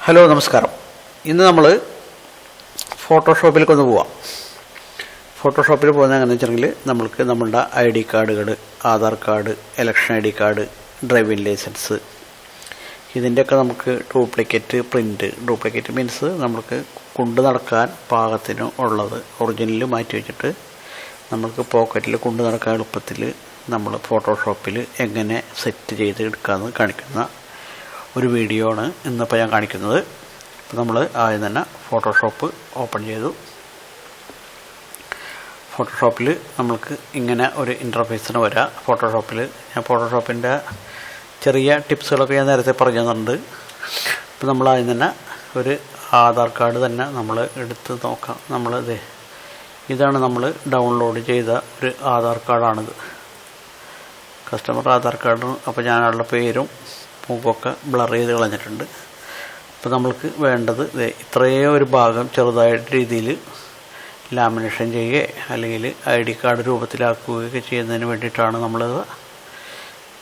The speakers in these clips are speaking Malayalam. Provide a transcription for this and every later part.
ഹലോ നമസ്കാരം. ഇന്ന് നമ്മൾ ഫോട്ടോഷോപ്പിലേക്ക് ഒന്ന് പോവാം. ഫോട്ടോഷോപ്പിൽ പോകുന്നത് എങ്ങനെയാണെന്ന് വെച്ചിട്ടുണ്ടെങ്കിൽ നമ്മൾക്ക് നമ്മളുടെ ID കാർഡുകൾ, Aadhaar card, election ID card, driving licence, ഇതിൻ്റെയൊക്കെ നമുക്ക് ഡ്യൂപ്ലിക്കേറ്റ് മീൻസ് നമുക്ക് കൊണ്ടു നടക്കാൻ പാകത്തിന് ഉള്ളത് ഒറിജിനൽ മാറ്റി വെച്ചിട്ട് നമുക്ക് പോക്കറ്റിൽ കൊണ്ടു നടക്കാൻ എളുപ്പത്തിൽ നമ്മൾ ഫോട്ടോഷോപ്പിൽ എങ്ങനെ സെറ്റ് ചെയ്ത് എടുക്കാമെന്ന് കാണിക്കുന്ന ഒരു വീഡിയോ ആണ് ഇന്നിപ്പോൾ ഞാൻ കാണിക്കുന്നത്. അപ്പോൾ നമ്മൾ ആദ്യം തന്നെ ഫോട്ടോഷോപ്പ് ഓപ്പൺ ചെയ്തു. ഫോട്ടോഷോപ്പിൽ നമ്മൾക്ക് ഇങ്ങനെ ഒരു ഇൻ്റർഫേസിന് വരാം. ഞാൻ ഫോട്ടോഷോപ്പിൻ്റെ ചെറിയ ടിപ്സുകളൊക്കെ ഞാൻ നേരത്തെ പറഞ്ഞു തന്നിട്ടുണ്ട്. അപ്പോൾ നമ്മൾ ആദ്യം തന്നെ ഒരു ആധാർ കാർഡ് തന്നെ നമ്മൾ എടുത്ത് നോക്കാം. ഇതാണ് നമ്മൾ ഡൗൺലോഡ് ചെയ്ത ഒരു ആധാർ കാർഡാണിത്. Customer Aadhaar card. അപ്പോൾ ഞാനുള്ള പേരും മുഖമൊക്കെ ബ്ലർ ചെയ്ത് കളഞ്ഞിട്ടുണ്ട്. അപ്പോൾ നമ്മൾക്ക് വേണ്ടത് ഇത്രയും ഒരു ഭാഗം ചെറുതായിട്ട് രീതിയിൽ ലാമിനേഷൻ ചെയ്യുകയോ അല്ലെങ്കിൽ ID കാർഡ് രൂപത്തിലാക്കുകയൊക്കെ ചെയ്യുന്നതിന് വേണ്ടിയിട്ടാണ് നമ്മളിത്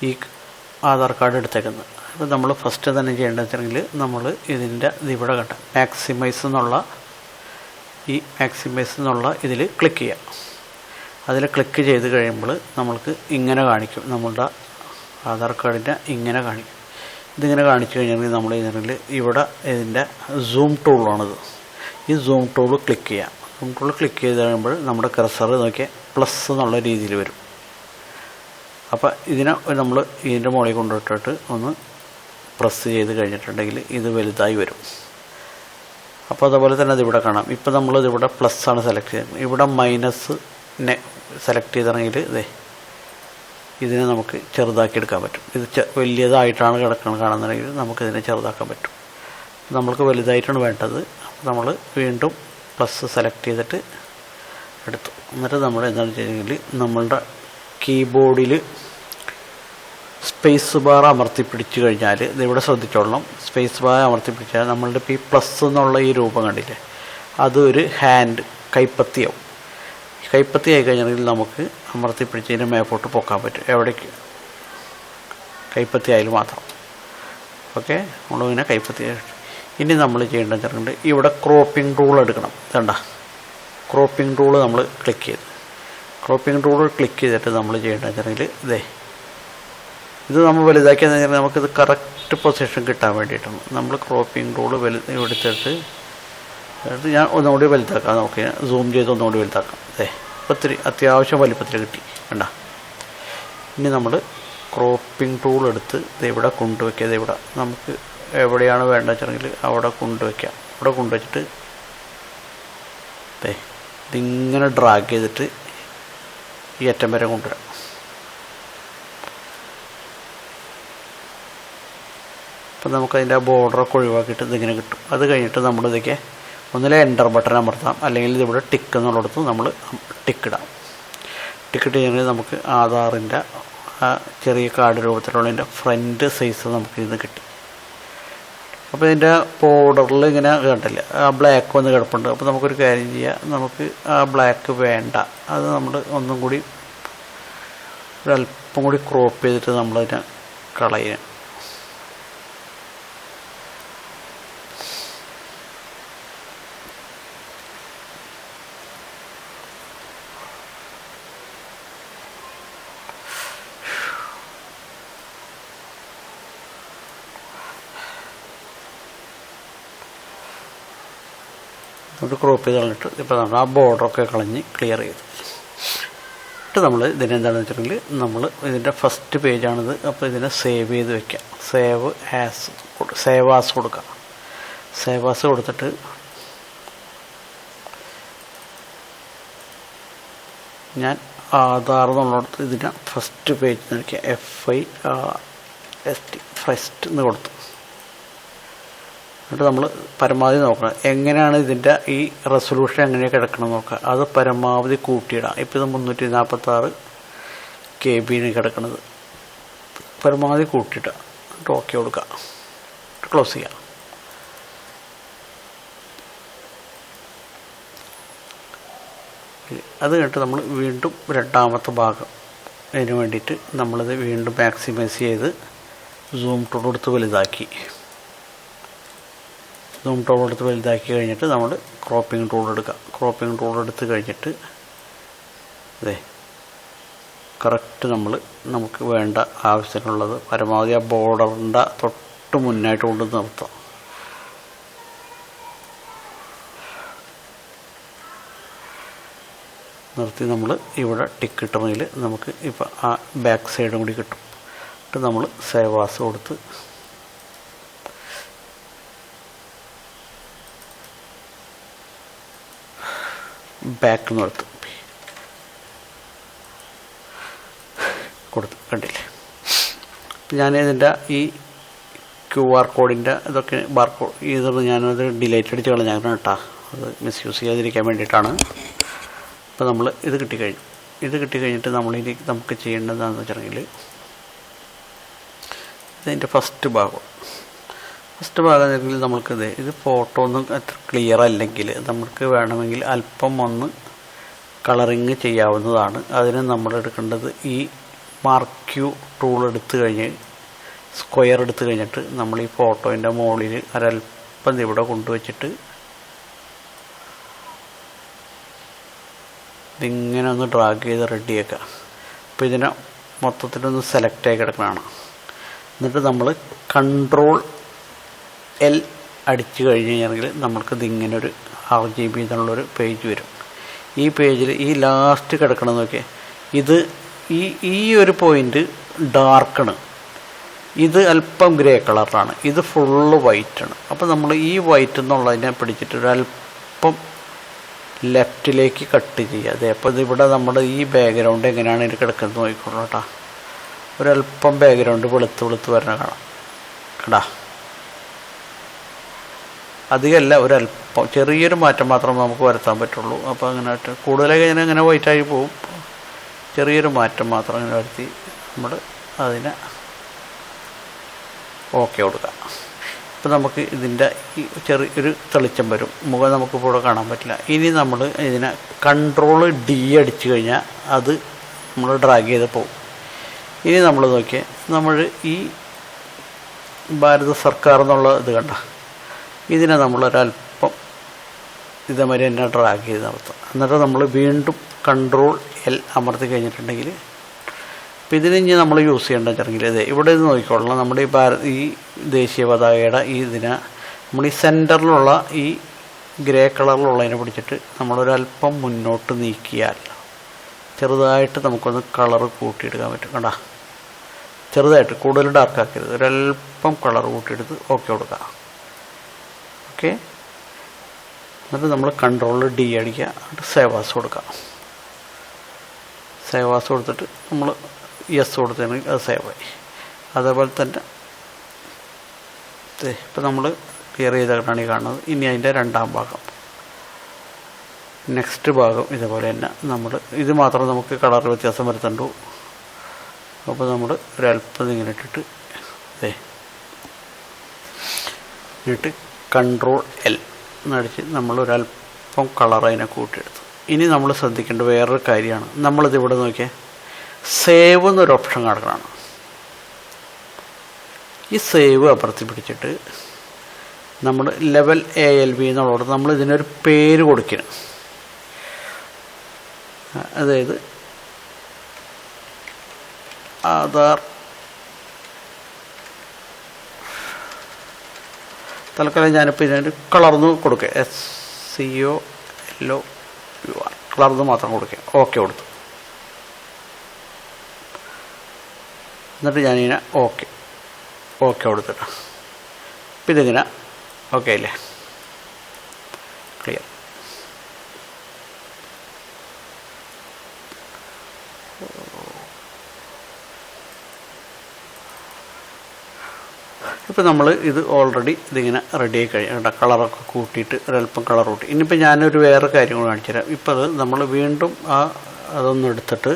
ഈ ആധാർ കാർഡ് എടുത്തേക്കുന്നത്. അപ്പോൾ നമ്മൾ ഫസ്റ്റ് തന്നെ ചെയ്യേണ്ടത് വെച്ചിട്ടുണ്ടെങ്കിൽ നമ്മൾ ഇവിടെ കണ്ട മാക്സിമൈസ് എന്നുള്ള ഇതിൽ ക്ലിക്ക് ചെയ്യാം. അതിൽ ക്ലിക്ക് ചെയ്ത് കഴിയുമ്പോൾ നമ്മൾക്ക് ഇങ്ങനെ കാണിക്കും. നമ്മളുടെ ആധാർ കാർഡിൻ്റെ ഇങ്ങനെ കാണിക്കും. ഇതിങ്ങനെ കാണിച്ചു കഴിഞ്ഞാൽ നമ്മൾ ഇവിടെ ഇതിൻ്റെ സൂം ടൂളാണിത്. ഈ സൂം ടൂൾ ക്ലിക്ക് ചെയ്യാം. സൂം ടൂൾ ക്ലിക്ക് ചെയ്ത് കഴിയുമ്പോൾ നമ്മുടെ കർസർ നോക്കിയാൽ പ്ലസ് എന്നുള്ള രീതിയിൽ വരും. അപ്പോൾ നമ്മൾ ഇതിൻ്റെ മുകളിൽ കൊണ്ടുപോയിട്ടിട്ട് ഒന്ന് പ്രസ് ചെയ്ത് കഴിഞ്ഞിട്ടുണ്ടെങ്കിൽ ഇത് വലുതായി വരും. അപ്പോൾ അതുപോലെ തന്നെ അതിവിടെ കാണാം. ഇപ്പോൾ നമ്മളിതിവിടെ പ്ലസ് ആണ് സെലക്ട് ചെയ്യുന്നത്. ഇവിടെ മൈനസിനെ സെലക്ട് ചെയ്തിറങ്ങിയിട്ട് ഇതിനെ നമുക്ക് ചെറുതാക്കി എടുക്കാൻ പറ്റും. ഇത് വലിയതായിട്ടാണ് കാണുന്നുണ്ടെങ്കിൽ നമുക്കിതിനെ ചെറുതാക്കാൻ പറ്റും. നമ്മൾക്ക് വലുതായിട്ടാണ് വേണ്ടത്. അപ്പോൾ നമ്മൾ വീണ്ടും പ്ലസ് സെലക്ട് ചെയ്തിട്ട് എടുത്തു. എന്നിട്ട് നമ്മൾ എന്താണെന്ന് വെച്ചിട്ടുണ്ടെങ്കിൽ നമ്മളുടെ കീബോർഡിൽ സ്പേസ് ബാർ അമർത്തിപ്പിടിച്ച് കഴിഞ്ഞാൽ ഇതിവിടെ ശ്രദ്ധിച്ചോളണം. സ്പേസ് ബാർ അമർത്തിപ്പിടിച്ചാൽ നമ്മളുടെ ഇപ്പോൾ ഈ പ്ലസ് എന്നുള്ള ഈ രൂപം കണ്ടില്ലേ, അതൊരു കൈപ്പത്തിയാവും. കൈപ്പത്തി ആയി കഴിഞ്ഞാൽ നമുക്ക് അമർത്തിപ്പിടിച്ചതിന് മേപ്പോട്ട് പൊക്കാൻ പറ്റും. എവിടേക്ക് കൈപ്പത്തി ആയാലും മാത്രം. ഓക്കെ, നമ്മളിങ്ങനെ കൈപ്പത്തി. ഇനി നമ്മൾ ചെയ്യേണ്ടത് വെച്ചിട്ടുണ്ട് ഇവിടെ ക്രോപ്പിംഗ് ടൂൾ എടുക്കണം. കണ്ട ക്രോപ്പിംഗ് ടൂൾ നമ്മൾ ക്ലിക്ക് ചെയ്ത് ക്ലിക്ക് ചെയ്തിട്ട് നമ്മൾ ചെയ്യേണ്ടത് വെച്ചിട്ടുണ്ടെങ്കിൽ ഇത് നമ്മൾ വലുതാക്കിയെന്ന് വെച്ചാൽ നമുക്കിത് കറക്റ്റ് പൊസിഷൻ കിട്ടാൻ വേണ്ടിയിട്ടാണ് നമ്മൾ ക്രോപ്പിംഗ് ടൂൾ എടുത്തിട്ട് ഞാൻ ഒന്നുകൂടി വലുതാക്കാം. നമുക്ക് സൂം ചെയ്ത് ഒന്നുകൂടി വലുതാക്കാം. ഒത്തിരി അത്യാവശ്യം വലിപ്പത്തിൽ കിട്ടി. വേണ്ട. ഇനി നമ്മൾ ക്രോപ്പിംഗ് ടൂൾ എടുത്ത് ഇവിടെ കൊണ്ടുവയ്ക്കുക. ഇവിടെ നമുക്ക് എവിടെയാണ് വേണ്ടത് വെച്ചിട്ടുണ്ടെങ്കിൽ അവിടെ കൊണ്ടുവയ്ക്കാം. ഇവിടെ കൊണ്ടുവച്ചിട്ട് ഇതിങ്ങനെ ഡ്രാഗ് ചെയ്തിട്ട് ഈ അറ്റം വരെ കൊണ്ടുവരാം. അപ്പം നമുക്കതിൻ്റെ ബോർഡറൊക്കെ ഒഴിവാക്കിയിട്ട് ഇതിങ്ങനെ കിട്ടും. അത് കഴിഞ്ഞിട്ട് നമ്മളിതൊക്കെ ഒന്നിലെ എൻ്റർ ബട്ടൺ അമർത്താം, അല്ലെങ്കിൽ ഇതിവിടെ ടിക്ക് എന്നുള്ളിടത്ത് നമ്മൾ ടിക്കിടാം. ടിക്കിട്ട് കഴിഞ്ഞാൽ നമുക്ക് ആധാറിൻ്റെ ആ ചെറിയ കാർഡ് രൂപത്തിലുള്ളതിൻ്റെ ഫ്രണ്ട് സൈസ് നമുക്ക് ഇത് കിട്ടി. അപ്പോൾ ഇതിൻ്റെ ബോർഡറിൽ ഇങ്ങനെ കണ്ടില്ല, ആ ബ്ലാക്ക് വന്ന് കിടപ്പുണ്ട്. അപ്പോൾ നമുക്കൊരു കാര്യം ചെയ്യാം, നമുക്ക് ആ ബ്ലാക്ക് വേണ്ട, അത് നമ്മൾ ഒന്നും കൂടി ഒരല്പം കൂടി ക്രോപ്പ് ചെയ്തിട്ട് നമ്മളതിനെ കളയുക. ക്രോപ്പ് ചെയ്ത് കളഞ്ഞിട്ട് ഇപ്പോൾ നമ്മൾ ആ ബോർഡറൊക്കെ കളഞ്ഞ് ക്ലിയർ ചെയ്തു. എന്നിട്ട് നമ്മൾ ഇതിനെന്താണെന്ന് വെച്ചിട്ടുണ്ടെങ്കിൽ നമ്മൾ ഇതിൻ്റെ ഫസ്റ്റ് പേജാണിത്. അപ്പോൾ ഇതിനെ സേവ് ചെയ്ത് വയ്ക്കാം. സേവ് ആസ് കൊടുക്കാം. സേവ് ആസ് കൊടുത്തിട്ട് ഞാൻ ആധാർ എന്നുള്ളിടത്ത് ഇതിൻ്റെ ഫസ്റ്റ് പേജ് നോക്കിയാൽ FIRST ഫസ്റ്റ് എന്ന് കൊടുത്തു. എന്നിട്ട് നമ്മൾ പരമാവധി നോക്കണം എങ്ങനെയാണ് ഇതിൻ്റെ ഈ റെസൊല്യൂഷൻ എങ്ങനെയാണ് കിടക്കണം നോക്കുക. അത് പരമാവധി കൂട്ടിയിടാം. ഇപ്പോൾ ഇത് 346 KB കിടക്കുന്നത്. പരമാവധി കൂട്ടിയിടുക. എന്നിട്ട് ഓക്കെ കൊടുക്കുക. ക്ലോസ് ചെയ്യുക. അത് കഴിഞ്ഞിട്ട് നമ്മൾ വീണ്ടും രണ്ടാമത്തെ ഭാഗം അതിന് വേണ്ടിയിട്ട് നമ്മളിത് വീണ്ടും മാക്സിമൈസ് ചെയ്ത് സൂം ടൂൾ എടുത്ത് വലുതാക്കി. സൂം ടൂൾ എടുത്ത് വലുതാക്കി കഴിഞ്ഞിട്ട് നമ്മൾ ക്രോപ്പിംഗ് ടൂൾ എടുക്കുക. ക്രോപ്പിംഗ് ടൂൾ എടുത്ത് കഴിഞ്ഞിട്ട് അതെ കറക്റ്റ് നമുക്ക് വേണ്ട ആവശ്യത്തിനുള്ളത് പരമാവധി ആ ബോർഡറിൻ്റെ തൊട്ട് മുന്നായിട്ട് കൊണ്ട് നിർത്താം. നിർത്തി നമ്മൾ ഇവിടെ ടിക്ക് ഇട്ടണമെങ്കിൽ നമുക്ക് ഇപ്പോൾ ആ ബാക്ക് സൈഡും കൂടി കിട്ടും. എന്നിട്ട് നമ്മൾ സേവ് ആസ് കൊടുത്ത് ബാക്ക് നിർത്തും കൊടുത്ത് കണ്ടില്ലേ. ഞാനിതിൻ്റെ ഈ QR കോഡിൻ്റെ ഇതൊക്കെ ബാർകോഡ് ഇതൊന്ന് ഞാനത് ഡിലീറ്റ് അടിച്ച് കളഞ്ഞായിരുന്നു കേട്ടോ. അത് മിസ്യൂസ് ചെയ്യാതിരിക്കാൻ വേണ്ടിയിട്ടാണ്. അപ്പോൾ നമ്മൾ ഇത് കിട്ടിക്കഴിഞ്ഞു. ഇത് കിട്ടിക്കഴിഞ്ഞിട്ട് നമ്മളിനി നമുക്ക് ചെയ്യേണ്ടത് എന്താണെന്ന് വെച്ചിട്ടുണ്ടെങ്കിൽ ഇതിൻ്റെ ഫസ്റ്റ് ഭാഗം ആണെങ്കിൽ ഇത് ഫോട്ടോ ഒന്നും അത്ര ക്ലിയർ അല്ലെങ്കിൽ നമുക്ക് വേണമെങ്കിൽ അല്പം ഒന്ന് കളറിങ് ചെയ്യാവുന്നതാണ്. അതിന് നമ്മൾ എടുക്കേണ്ടത് ഈ മാർക്ക് ടൂൾ എടുത്തു കഴിഞ്ഞ് സ്ക്വയർ എടുത്തു കഴിഞ്ഞിട്ട് നമ്മൾ ഈ ഫോട്ടോൻ്റെ മുകളിൽ ഒരല്പം ഇവിടെ കൊണ്ടുവച്ചിട്ട് ഇതിങ്ങനെ ഒന്ന് ഡ്രാഗ് ചെയ്ത് റെഡിയാക്കുക. അപ്പോൾ ഇതിനെ മൊത്തത്തിലൊന്ന് സെലക്ട് ആയി കിടക്കണതാണ്. എന്നിട്ട് നമ്മൾ Ctrl+L അടിച്ചു കഴിഞ്ഞ് കഴിഞ്ഞാൽ നമ്മൾക്ക് ഇതിങ്ങനെ ഒരു RGB എന്നുള്ളൊരു പേജ് വരും. ഈ പേജിൽ ഈ ലാസ്റ്റ് കിടക്കണമെന്ന് നോക്കിയാൽ ഇത് ഈ ഒരു പോയിൻ്റ് ഡാർക്കാണ്, ഇത് അല്പം ഗ്രേ കളറാണ്, ഇത് ഫുള്ള് വൈറ്റാണ്. അപ്പോൾ നമ്മൾ ഈ വൈറ്റ് എന്നുള്ളതിനെ പിടിച്ചിട്ട് ഒരല്പം ലെഫ്റ്റിലേക്ക് കട്ട് ചെയ്യുക. അതെ അപ്പോൾ ഇതിവിടെ നമ്മുടെ ഈ ബാക്ക്ഗ്രൗണ്ട് എങ്ങനെയാണ് ഇത് കിടക്കുന്നത് നോക്കിക്കോളൂ കേട്ടോ. ഒരല്പം ബാക്ക്ഗ്രൗണ്ട് വെളുത്ത് വരണ കാണാം കേട്ടാ. അധികമല്ല, ഒരല്പം ചെറിയൊരു മാറ്റം മാത്രമേ നമുക്ക് വരുത്താൻ പറ്റുള്ളൂ. അപ്പോൾ അങ്ങനെ കൂടുതലായി അങ്ങനെ വൈറ്റായി പോകും. ചെറിയൊരു മാറ്റം മാത്രം അങ്ങനെ വരുത്തി നമ്മൾ അതിനെ ഓക്കെ കൊടുക്കാം. ഇപ്പോൾ നമുക്ക് ഇതിൻ്റെ ഈ ചെറിയൊരു തെളിച്ചം വരും, മുഖം നമുക്കിപ്പോൾ ഇവിടെ കാണാൻ പറ്റില്ല. ഇനി നമ്മൾ ഇതിനെ Ctrl+D അടിച്ചു കഴിഞ്ഞാൽ അത് നമ്മൾ ഡ്രാഗ് ചെയ്ത് പോകും. ഇനി നമ്മൾ നോക്കിയാൽ നമ്മൾ ഈ ഭാരത സർക്കാർ എന്നുള്ള ഇത് കണ്ട ഇതിനെ നമ്മളൊരല്പം ഇതേമാതിരി തന്നെ ഡ്രാഗ് ചെയ്ത് നടത്തും. എന്നിട്ട് നമ്മൾ വീണ്ടും Ctrl+L അമർത്തി കഴിഞ്ഞിട്ടുണ്ടെങ്കിൽ ഇപ്പം ഇതിന് ഇനി നമ്മൾ യൂസ് ചെയ്യേണ്ടതെങ്കിൽ ഇതേ ഇവിടെ ഇത് നോക്കിക്കൊള്ളണം. നമ്മുടെ ഈ ദേശീയ പതാകയുടെ ഈ ഇതിനെ നമ്മൾ ഈ സെൻറ്ററിലുള്ള ഈ ഗ്രേ കളറിലുള്ളതിനെ പിടിച്ചിട്ട് നമ്മളൊരല്പം മുന്നോട്ട് നീക്കിയാൽ ചെറുതായിട്ട് നമുക്കൊന്ന് കളറ് കൂട്ടിയെടുക്കാൻ പറ്റും. കണ്ടാ, ചെറുതായിട്ട്, കൂടുതൽ ഡാർക്കാക്കരുത്, ഒരല്പം കളർ കൂട്ടിയെടുത്ത് ഓക്കെ കൊടുക്കുക. ഓക്കെ, എന്നിട്ട് നമ്മൾ Ctrl+D അടിക്കുക, എന്നിട്ട് സേവ് ആസ് കൊടുക്കുക. സേവ് ആസ് കൊടുത്തിട്ട് നമ്മൾ യെസ് കൊടുത്തിട്ടുണ്ടെങ്കിൽ അത് സേവായി. അതേപോലെ തന്നെ ഇപ്പം നമ്മൾ ക്ലിയർ ചെയ്തിട്ടാണ് ഈ കാണുന്നത്. ഇനി അതിൻ്റെ രണ്ടാം ഭാഗം, നെക്സ്റ്റ് ഭാഗം ഇതേപോലെ തന്നെ നമ്മൾ ഇത് മാത്രം നമുക്ക് കളർ വ്യത്യാസം വരുത്തണ്ടു. അപ്പോൾ നമ്മൾ ഒരല്പം ഇങ്ങനെ ഇട്ടിട്ട് Ctrl+L എന്നടിച്ച് നമ്മളൊരല്പം കളർ അതിനെ കൂട്ടിയെടുത്തു. ഇനി നമ്മൾ ശ്രദ്ധിക്കേണ്ട വേറൊരു കാര്യമാണ്, നമ്മളിതിവിടെ നോക്കിയാൽ സേവ് എന്നൊരു ഓപ്ഷൻ കിടക്കണം. ഈ സേവ് അപ്പുറത്ത് പിടിച്ചിട്ട് നമ്മൾ ലെവൽ ALB എന്നുള്ളത് നമ്മൾ ഇതിനൊരു പേര് കൊടുക്കണം. അതായത് ആധാർ തൽക്കാലം ഞാനിപ്പോൾ ഇതിനൊരു കളർന്ന് കൊടുക്കുക, SCOLOUR കളർന്ന് മാത്രം കൊടുക്കുക. ഓക്കെ കൊടുത്തു. എന്നിട്ട് ഞാനിങ്ങനെ ഓക്കെ കൊടുത്തിട്ട് അപ്പം ഇതിങ്ങനെ ഓക്കെ അല്ലേ, ക്ലിയർ. ഇപ്പോൾ നമ്മൾ ഇത് ഓൾറെഡി ഇതിങ്ങനെ റെഡി ആയി കഴിഞ്ഞു. കളറൊക്കെ കൂട്ടിയിട്ട് ഒരല്പം കളർ കൂട്ടി. ഇനിയിപ്പോൾ ഞാനൊരു വേറെ കാര്യം കൂടി കാണിച്ചു തരാം. ഇപ്പോൾ അത് നമ്മൾ വീണ്ടും അതൊന്നും എടുത്തിട്ട്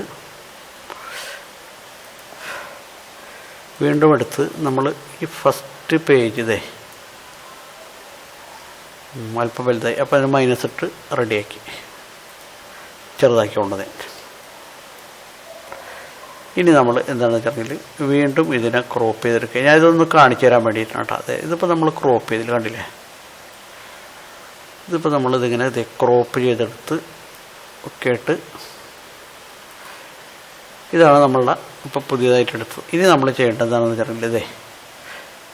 വീണ്ടും എടുത്ത് നമ്മൾ ഈ ഫസ്റ്റ് പേജ് അല്പം വലുതായി, അപ്പോൾ അതിന് മൈനസ് ഇട്ട് റെഡിയാക്കി ചെറുതാക്കി കൊണ്ടത്. ഇനി നമ്മൾ എന്താണെന്ന് വെച്ചിട്ടുണ്ടെങ്കിൽ വീണ്ടും ഇതിനെ ക്രോപ്പ് ചെയ്തെടുക്കുക. ഞാൻ ഇതൊന്ന് കാണിച്ചു തരാൻ വേണ്ടിയിട്ടാണ് കേട്ടോ. അതെ, ഇതിപ്പോൾ നമ്മൾ ക്രോപ്പ് ചെയ്തില്ല, കണ്ടില്ലേ, ഇതിപ്പോൾ നമ്മളിതിങ്ങനെ ക്രോപ്പ് ചെയ്തെടുത്ത് ഒക്കെ ഇട്ട് ഇതാണ് നമ്മളുടെ ഇപ്പോൾ പുതിയതായിട്ട് എടുത്തത്. ഇനി നമ്മൾ ചെയ്യേണ്ടത് എന്താണെന്ന് വെച്ചിട്ടുണ്ടെങ്കിൽ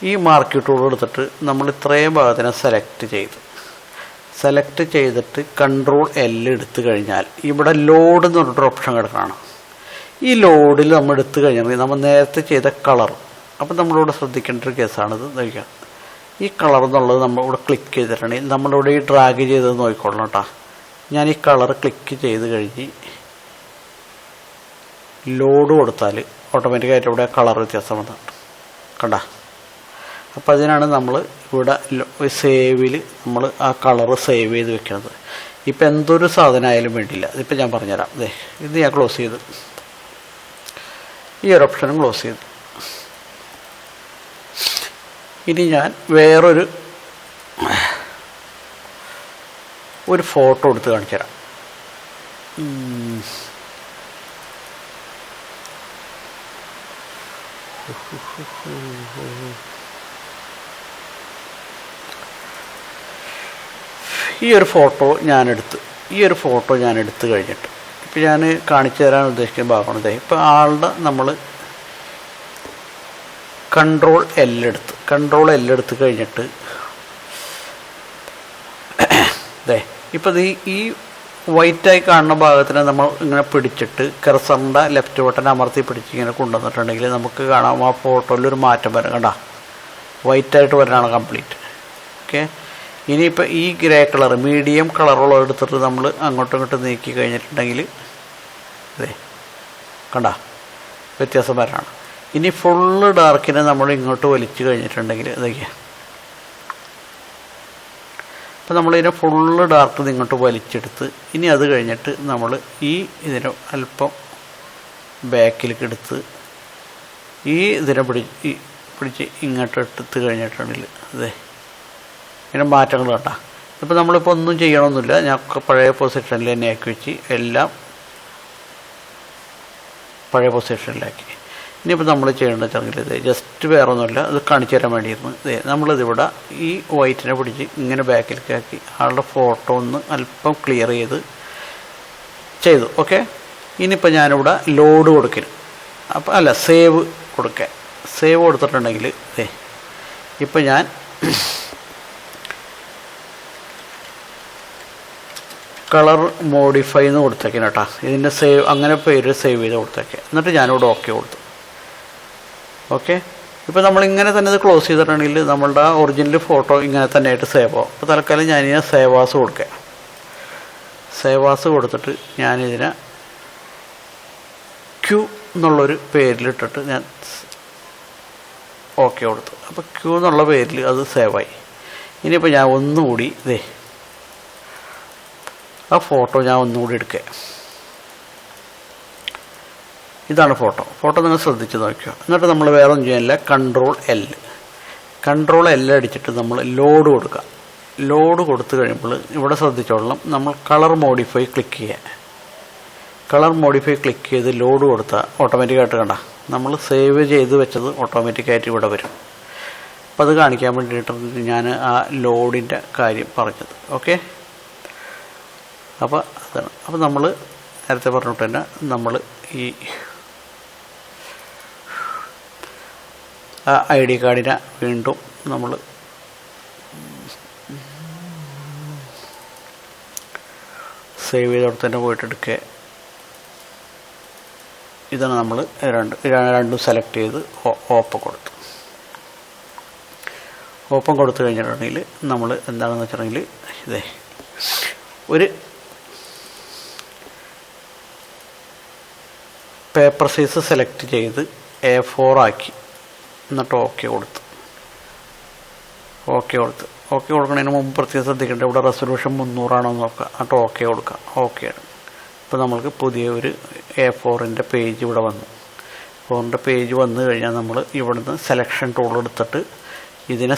ഈ മാർക്ക് ടൂൾ എടുത്തിട്ട് നമ്മൾ ഇത്രയും ഭാഗത്തിനെ സെലക്ട് ചെയ്തിട്ട് കൺട്രോൾ L എടുത്തു കഴിഞ്ഞാൽ ഇവിടെ ലോഡ് എന്ന് പറഞ്ഞിട്ടൊരു ഓപ്ഷൻ കിടക്കുകയാണ്. ഈ ലോഡിൽ നമ്മൾ എടുത്തു കഴിഞ്ഞാൽ നമ്മൾ നേരത്തെ ചെയ്ത കളർ, അപ്പം നമ്മളിവിടെ ശ്രദ്ധിക്കേണ്ട ഒരു കേസാണിത്. നോക്കുക, ഈ കളർ എന്നുള്ളത് നമ്മളിവിടെ ക്ലിക്ക് ചെയ്തിട്ടുണ്ടെങ്കിൽ നമ്മളിവിടെ ഈ ഡ്രാഗ് ചെയ്തത് നോക്കിക്കൊള്ളണം കേട്ടോ. ഞാൻ ഈ കളർ ക്ലിക്ക് ചെയ്ത് കഴിഞ്ഞ് ലോഡ് കൊടുത്താൽ ഓട്ടോമാറ്റിക്കായിട്ട് ഇവിടെ കളർ വ്യത്യാസം വന്നിട്ടുണ്ട് കണ്ട. അപ്പോൾ അതിനാണ് നമ്മൾ ഇവിടെ സേവിൽ നമ്മൾ ആ കളറ് സേവ് ചെയ്ത് വെക്കുന്നത്. ഇപ്പം എന്തൊരു സാധനമായാലും വേണ്ടിയില്ല. ഇതിപ്പോൾ ഞാൻ പറഞ്ഞുതരാം. ഇത് ഞാൻ ക്ലോസ് ചെയ്ത് ഈ ഒരു ഓപ്ഷനും ക്ലോസ് ചെയ്തു. ഇനി ഞാൻ വേറൊരു ഫോട്ടോ എടുത്ത് കാണിച്ചു തരാം. ഈ ഒരു ഫോട്ടോ ഞാൻ എടുത്ത് കഴിഞ്ഞിട്ട് ഇപ്പം ഞാൻ കാണിച്ചു തരാൻ ഉദ്ദേശിക്കുന്ന ഭാഗമാണ് ഇപ്പോൾ ആളുടെ നമ്മൾ കൺട്രോൾ L എടുത്ത് കഴിഞ്ഞിട്ട് ഇപ്പം ഈ വൈറ്റായി കാണുന്ന ഭാഗത്തിന് നമ്മൾ ഇങ്ങനെ പിടിച്ചിട്ട് കർസറിൻ്റെ ലെഫ്റ്റ് ബട്ടൺ അമർത്തി പിടിച്ച് ഇങ്ങനെ കൊണ്ടുവന്നിട്ടുണ്ടെങ്കിൽ നമുക്ക് കാണാം ആ ഫോട്ടോയിലൊരു മാറ്റം വരും. കണ്ട, വൈറ്റായിട്ട് വരാനാണ് കംപ്ലീറ്റ്. ഓക്കെ, ഇനിയിപ്പോൾ ഈ ഗ്രേ കളർ മീഡിയം കളറുള്ള എടുത്തിട്ട് നമ്മൾ അങ്ങോട്ടും ഇങ്ങോട്ടും നീക്കി കഴിഞ്ഞിട്ടുണ്ടെങ്കിൽ കണ്ട വ്യത്യാസം വരാനാണ്. ഇനി ഫുള്ള് ഡാർക്കിനെ നമ്മൾ ഇങ്ങോട്ട് വലിച്ചു കഴിഞ്ഞിട്ടുണ്ടെങ്കിൽ ഇതൊക്കെയാണ്. അപ്പോൾ നമ്മളിതിനെ ഫുള്ള് ഡാർക്ക് ഇങ്ങോട്ട് വലിച്ചെടുത്ത് ഇനി അത് കഴിഞ്ഞിട്ട് നമ്മൾ ഇതിനെ അല്പം ബാക്കിലേക്ക് എടുത്ത് ഇതിനെ പിടിച്ച് ഇങ്ങോട്ട് എടുത്ത് കഴിഞ്ഞിട്ടുണ്ടെങ്കിൽ ഇങ്ങനെ മാറ്റങ്ങൾ കേട്ടോ. ഇപ്പോൾ നമ്മളിപ്പോൾ ഒന്നും ചെയ്യണമെന്നില്ല, ഞാൻ പഴയ പൊസിഷനിൽ തന്നെ ആക്കി വെച്ച് എല്ലാം പഴയ പൊസിഷനിലാക്കി. ഇനിയിപ്പോൾ നമ്മൾ ചെയ്യേണ്ടതെങ്കിൽ ജസ്റ്റ് വേറെ ഒന്നുമില്ല, ഇത് കാണിച്ചു തരാൻ വേണ്ടിയിരുന്നു. നമ്മളിതിവിടെ ഈ വൈറ്റിനെ പിടിച്ച് ഇങ്ങനെ ബാക്കിലേക്ക് ആക്കി ആളുടെ ഫോട്ടോ ഒന്ന് അല്പം ക്ലിയർ ചെയ്തു. ഓക്കെ, ഇനിയിപ്പോൾ ഞാനിവിടെ ലോഡ് കൊടുക്കരുത്, അപ്പോൾ അല്ല സേവ് കൊടുത്തിട്ടുണ്ടെങ്കിൽ ഇപ്പം ഞാൻ കളർ മോഡിഫൈ എന്ന് കൊടുത്തേക്കാം കേട്ടോ. ഇതിൻ്റെ അങ്ങനെ പേര് സേവ് ചെയ്ത് കൊടുത്തേക്കാം. എന്നിട്ട് ഞാനിവിടെ ഓക്കെ കൊടുത്തു. ഓക്കെ, ഇപ്പോൾ നമ്മളിങ്ങനെ തന്നെ ഇത് ക്ലോസ് ചെയ്തിട്ടുണ്ടെങ്കിൽ നമ്മളുടെ ഒറിജിനൽ ഫോട്ടോ ഇങ്ങനെ തന്നെ ആയിട്ട് സേവ് ആവും. അപ്പോൾ തൽക്കാലം ഞാനിതിനെ സേവാസ് കൊടുക്കാം. സേവാസ് കൊടുത്തിട്ട് ഞാനിതിനെ ക്യൂ എന്നുള്ളൊരു പേരിലിട്ടിട്ട് ഞാൻ ഓക്കെ കൊടുത്തു. അപ്പോൾ ക്യൂ എന്നുള്ള പേരിൽ അത് സേവായി. ഇനിയിപ്പോൾ ഞാൻ ഒന്നുകൂടി ആ ഫോട്ടോ ഞാൻ ഒന്നുകൂടി എടുക്കുക. ഇതാണ് ഫോട്ടോ നിങ്ങൾ ശ്രദ്ധിച്ച് നോക്കുക. എന്നിട്ട് നമ്മൾ വേറെ ഒന്നും ചെയ്യാനില്ല, കൺട്രോൾ L അടിച്ചിട്ട് നമ്മൾ ലോഡ് കൊടുക്കുക. ലോഡ് കൊടുത്തു കഴിയുമ്പോൾ ഇവിടെ ശ്രദ്ധിച്ചോളണം, നമ്മൾ കളർ മോഡിഫൈ ക്ലിക്ക് ചെയ്ത് ലോഡ് കൊടുത്താൽ ഓട്ടോമാറ്റിക്കായിട്ട് കണ്ട നമ്മൾ സേവ് ചെയ്ത് വെച്ചത് ഓട്ടോമാറ്റിക്കായിട്ട് ഇവിടെ വരും. അപ്പോൾ അത് കാണിക്കാൻ വേണ്ടിയിട്ടാണ് ഞാൻ ആ ലോഡിൻ്റെ കാര്യം പറഞ്ഞത്. ഓക്കെ, അപ്പോൾ അതാണ്. അപ്പോൾ നമ്മൾ നേരത്തെ പറഞ്ഞിട്ട് തന്നെ നമ്മൾ ഈ ID കാർഡിനെ വീണ്ടും നമ്മൾ സേവ് ചെയ്തോടത്ത് തന്നെ പോയിട്ട് എടുക്കുക. ഇതാണ് നമ്മൾ രണ്ടും സെലക്ട് ചെയ്ത് ഓപ്പൺ കൊടുത്തു കഴിഞ്ഞിട്ടുണ്ടെങ്കിൽ നമ്മൾ എന്താണെന്ന് വെച്ചിട്ടുണ്ടെങ്കിൽ ഒരു പേപ്പർ സൈസ് സെലക്ട് ചെയ്ത് A4 ആക്കി എന്നിട്ട് ഓക്കെ കൊടുക്കുന്നതിന് മുമ്പ് പ്രത്യേകം ശ്രദ്ധിക്കേണ്ടത് ഇവിടെ റെസൊല്യൂഷൻ 300 നോക്കുക. എന്നിട്ട് ഓക്കെ കൊടുക്കുക. ഓക്കെയാണ്. ഇപ്പോൾ നമ്മൾക്ക് പുതിയ ഒരു A4 പേജ് ഇവിടെ വന്നു. പേജ് വന്നു കഴിഞ്ഞാൽ നമ്മൾ ഇവിടുന്ന് സെലക്ഷൻ ടൂൾ എടുത്തിട്ട് ഇതിനെ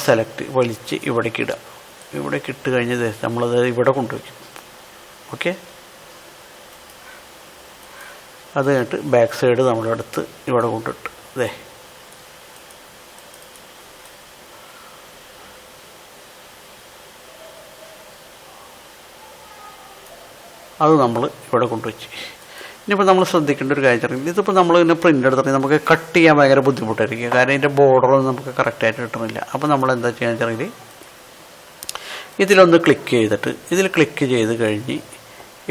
വലിച്ച് ഇവിടേക്ക് ഇട്ട് കഴിഞ്ഞത് നമ്മളത് ഇവിടെ കൊണ്ടുവയ്ക്കും. ഓക്കെ, അത് കഴിഞ്ഞിട്ട് ബാക്ക് സൈഡ് നമ്മളെടുത്ത് ഇവിടെ കൊണ്ടിട്ട് അത് നമ്മൾ ഇവിടെ കൊണ്ടുവച്ച്. ഇനിയിപ്പോൾ നമ്മൾ ശ്രദ്ധിക്കേണ്ട ഒരു കാര്യം, ഇതിപ്പോൾ നമ്മൾ ഇതിനെ പ്രിൻ്റ് എടുത്തിട്ട് നമുക്ക് കട്ട് ചെയ്യാൻ ഭയങ്കര ബുദ്ധിമുട്ടായിരിക്കും. കാരണം ഇതിൻ്റെ ബോർഡറൊന്നും നമുക്ക് കറക്റ്റായിട്ട് കിട്ടുന്നില്ല. അപ്പോൾ നമ്മൾ എന്താ ചെയ്യാന്ന് വെച്ചാൽ ഇതിലൊന്ന് ക്ലിക്ക് ചെയ്തിട്ട്, ഇതിൽ ക്ലിക്ക് ചെയ്ത് കഴിഞ്ഞ്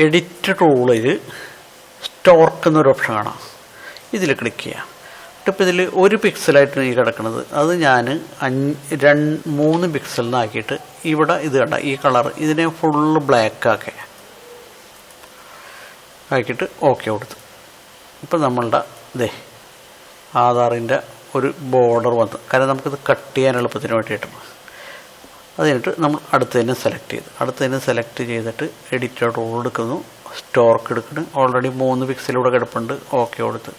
എഡിറ്റ് ടൂളിൽ സ്റ്റോർക്ക് എന്നൊരു ഓപ്ഷൻ കാണാം. ഇതിൽ ക്ലിക്ക് ചെയ്യാം. ഇപ്പോൾ ഇതിൽ 1 പിക്സലായിട്ട് ഈ കിടക്കുന്നത് അത് ഞാൻ 3 പിക്സലിനാക്കിയിട്ട് ഇവിടെ ഇത് കണ്ട ഈ കളർ ഇതിനെ ഫുള്ള് ബ്ലാക്ക് ആക്കിയിട്ട് ഓക്കെ കൊടുത്തു. ഇപ്പോൾ നമ്മളുടെ ആധാറിൻ്റെ ഒരു ബോർഡർ വന്നു. കാരണം നമുക്കിത് കട്ട് ചെയ്യാൻ എളുപ്പത്തിന് വേണ്ടിയിട്ടാണ്. അത് കഴിഞ്ഞിട്ട് നമ്മൾ അടുത്തതിനെ സെലക്ട് ചെയ്തിട്ട് എഡിറ്റർ ടൂൾ എടുക്കുന്നു, സ്റ്റോർക്ക് എടുക്കുന്നു. ഓൾറെഡി 3 പിക്സലൂടെ കിടപ്പുണ്ട്. ഓക്കെ കൊടുത്ത്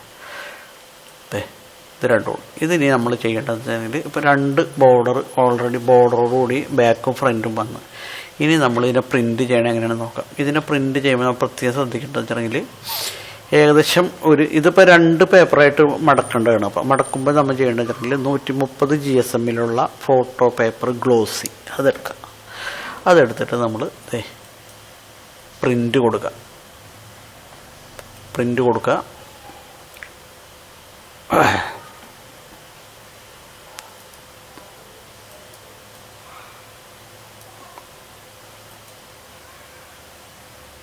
ഇത് രണ്ടും. ഇതിനി നമ്മൾ ചെയ്യേണ്ടതെന്ന് ഇപ്പോൾ 2 ബോർഡർ ഓൾറെഡി ബോർഡറോടുകൂടി ബാക്കും ഫ്രണ്ടും വന്ന്. ഇനി നമ്മൾ ഇതിനെ പ്രിൻറ്റ് ചെയ്യണം എങ്ങനെയാണെന്ന് നോക്കാം. ഇതിനെ പ്രിൻറ്റ് ചെയ്യുമ്പോൾ നമ്മൾ പ്രത്യേകം ശ്രദ്ധിക്കേണ്ടതെന്ന് വെച്ചിട്ടുണ്ടെങ്കിൽ ഏകദേശം ഇതിപ്പോൾ 2 പേപ്പറായിട്ട് മടക്കേണ്ടതാണ്. അപ്പോൾ മടക്കുമ്പോൾ നമ്മൾ ചെയ്യേണ്ടതെന്ന് വെച്ചിട്ടുണ്ടെങ്കിൽ 130 GSM-ലുള്ള ഫോട്ടോ പേപ്പർ ഗ്ലോസി അതെടുക്കുക. അതെടുത്തിട്ട് നമ്മൾ പ്രിൻ്റ് കൊടുക്കുക.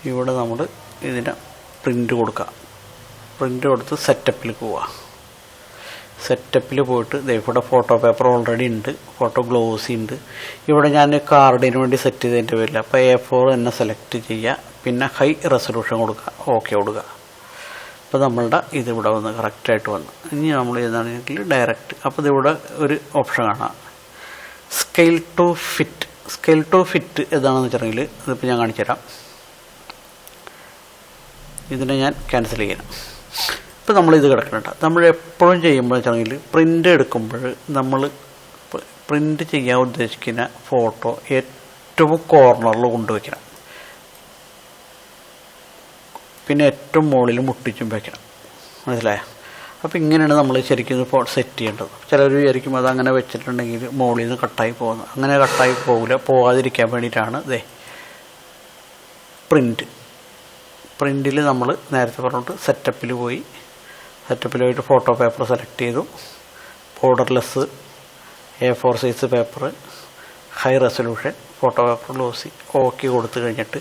ഇവിടെ നമ്മൾ ഇതിനെ പ്രിൻ്റ് കൊടുത്ത് സെറ്റപ്പിലേക്ക് പോവുക. സെറ്റപ്പിൽ പോയിട്ട് ഇവിടെ ഫോട്ടോ പേപ്പർ ഓൾറെഡി ഉണ്ട്, ഫോട്ടോ ഗ്ലോസി ഉണ്ട്. ഇവിടെ ഞാൻ കാർഡിന് വേണ്ടി സെറ്റ് ചെയ്തതിൻ്റെ പേരില്ല. അപ്പോൾ A4 തന്നെ സെലക്ട് ചെയ്യുക, പിന്നെ ഹൈ റെസൊല്യൂഷൻ കൊടുക്കുക, ഓക്കെ കൊടുക്കുക. അപ്പോൾ നമ്മളുടെ ഇതിവിടെ വന്ന് കറക്റ്റായിട്ട് വന്നു. ഇനി നമ്മൾ ഏതാണെങ്കിൽ ഡയറക്റ്റ്. അപ്പോൾ ഇതിവിടെ ഒരു ഓപ്ഷൻ കാണാം, സ്കെയിൽ ടു ഫിറ്റ്. ഏതാണെന്ന് വെച്ചിട്ടുണ്ടെങ്കിൽ ഇതിപ്പോൾ ഞാൻ കാണിച്ചു തരാം. ഇതിനെ ഞാൻ ക്യാൻസൽ ചെയ്യണം. ഇപ്പോൾ നമ്മളിത് കിടക്കുന്നുണ്ട്. നമ്മൾ എപ്പോഴും ചെയ്യുമ്പോൾ വെച്ചിട്ടുണ്ടെങ്കിൽ പ്രിൻ്റ് എടുക്കുമ്പോൾ നമ്മൾ പ്രിൻ്റ് ചെയ്യാൻ ഉദ്ദേശിക്കുന്ന ഫോട്ടോ ഏറ്റവും കോർണറിൽ കൊണ്ടുവയ്ക്കണം, പിന്നെ ഏറ്റവും മുകളിൽ മുട്ടിച്ചും വയ്ക്കണം. മനസ്സിലായോ? അപ്പോൾ ഇങ്ങനെയാണ് നമ്മൾ ശരിക്കും സെറ്റ് ചെയ്യേണ്ടത്. ചിലർ വിചാരിക്കും അതങ്ങനെ വെച്ചിട്ടുണ്ടെങ്കിൽ മുകളിൽ നിന്ന് കട്ടായി പോകുന്നു. അങ്ങനെ കട്ടായി പോകാതിരിക്കാൻ വേണ്ടിയിട്ടാണ് പ്രിൻറ്റിൽ നമ്മൾ നേരത്തെ പറഞ്ഞിട്ട് സെറ്റപ്പിൽ പോയിട്ട് ഫോട്ടോ പേപ്പർ സെലക്ട് ചെയ്തു, borderless A4 size paper, high resolution, photo paper glossy, okay കൊടുത്തു കഴിഞ്ഞിട്ട്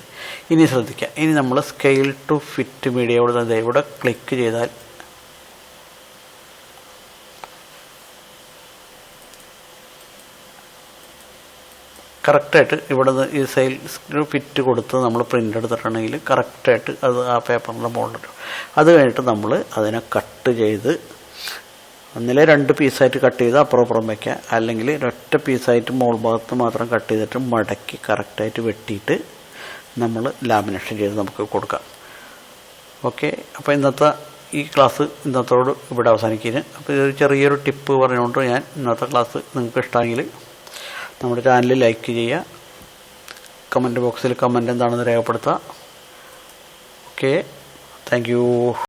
ഇനി ശ്രദ്ധിക്കുക. ഇനി നമ്മൾ സ്കെയിൽ ടു ഫിറ്റ് മീഡിയ ഇവിടെ ക്ലിക്ക് ചെയ്താൽ കറക്റ്റായിട്ട് ഇവിടെ നിന്ന് ഈ സൈൽ ഫിറ്റ് കൊടുത്ത് നമ്മൾ പ്രിൻ്റ് എടുത്തിട്ടുണ്ടെങ്കിൽ കറക്റ്റായിട്ട് അത് ആ പേപ്പറിൻ്റെ മുകളിലിട്ട്. അത് കഴിഞ്ഞിട്ട് നമ്മൾ അതിനെ കട്ട് ചെയ്ത് ഒന്നിലെ 2 പീസായിട്ട് കട്ട് ചെയ്ത് അപ്പുറം വയ്ക്കുക, അല്ലെങ്കിൽ ഒറ്റ പീസായിട്ട് മുകൾ ഭാഗത്ത് മാത്രം കട്ട് ചെയ്തിട്ട് മടക്കി കറക്റ്റായിട്ട് വെട്ടിയിട്ട് നമ്മൾ ലാമിനേഷൻ ചെയ്ത് നമുക്ക് കൊടുക്കാം. ഓക്കെ. അപ്പോൾ ഈ ക്ലാസ് ഇന്നത്തോട് ഇവിടെ അവസാനിക്കുന്നു. അപ്പോൾ ഇതൊരു ചെറിയൊരു ടിപ്പ് പറഞ്ഞുകൊണ്ട് ഞാൻ ഇന്നത്തെ ക്ലാസ് നിങ്ങൾക്ക് ഇഷ്ടമെങ്കിൽ നമ്മുടെ ചാനൽ ലൈക്ക് ചെയ്യുക, കമൻറ്റ് ബോക്സിൽ കമൻറ്റ് എന്താണെന്ന് രേഖപ്പെടുത്തുക. Okay, thank you.